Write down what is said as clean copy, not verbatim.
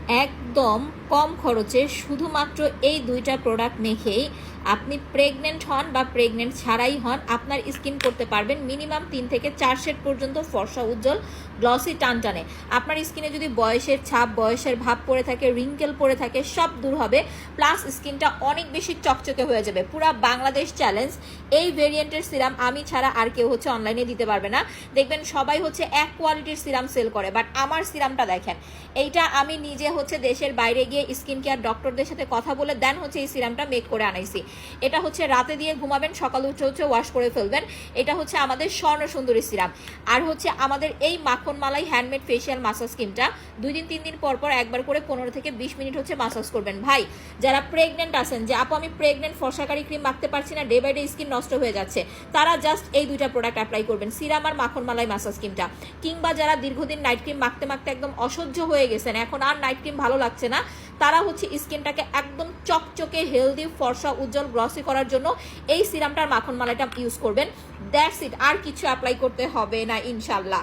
একদম কম খরচে শুধুমাত্র এই দুইটা প্রোডাক্ট মেখেই আপনি প্রেগনেন্ট হন বা প্রেগনেন্ট ছাড়াই হন, আপনার স্কিন করতে পারবেন মিনিমাম 3 থেকে 4 শেড পর্যন্ত ফর্সা, উজ্জ্বল, গ্লসি, টানটানে। আপনার স্কিনে যদি বয়সের ছাপ, বয়সের ভাব পড়ে থাকে, রিঙ্কেল পড়ে থাকে, সব দূর হবে। প্লাস স্কিনটা অনেক বেশি চকচকে হয়ে যাবে। পুরা বাংলাদেশ চ্যালেঞ্জ, এই ভেরিয়েন্টের সিরাম আমি ছাড়া আর কেউ অনলাইনে দিতে পারবে না। দেখবেন সবাই এক কোয়ালিটির সিরাম সেল করে, বাট আমার সিরামটা দেখেন, এইটা আমি নিজে দেশের বাইরে গিয়ে স্কিন কেয়ার ডক্টরদের সাথে কথা বলে দেন এই সিরামটা মেক করে আনাইছি। এটা রাতে দিয়ে ঘুমাবেন, সকালে উঠে ওয়াশ করে ফেলবেন। এটা আমাদের স্বর্ণ সুন্দরী সিরাম। আর আমাদের এই মাখন মালাই হ্যান্ডমেড ফেশিয়াল মাসাজ ক্রিমটা 2 দিন 3 দিন পর পর একবার করে 15 থেকে 20 মিনিট মাসাজ করবেন। ভাই যারা প্রেগনেন্ট আছেন, যে আপু আমি প্রেগনেন্ট, ফর্সাকারী ক্রিম মাখতে পারছি না, ডে বাই ডে স্কিন নষ্ট হয়ে যাচ্ছে, তারা জাস্ট এই দুইটা প্রোডাক্ট অ্যাপ্লাই করবেন, সিরাম আর মাখন মালাই মাসাজ ক্রিমটা। কিংবা যারা দীর্ঘদিন নাইট ক্রিম মাখতে মাখতে একদম অসহ্য হয়ে গেছেন, এখন আর নাইট ক্রিম ভালো লাগছে না, তারা স্কিনটাকে একদম চকচকে, হেলদি, ফর্সা, উজ্জ্বল, গ্লসি করার জন্য এই সিরামটার মাখন মালাইটা ইউজ করবেন। দ্যাটস ইট, আর কিছু অ্যাপ্লাই করতে হবে না ইনশাল্লাহ।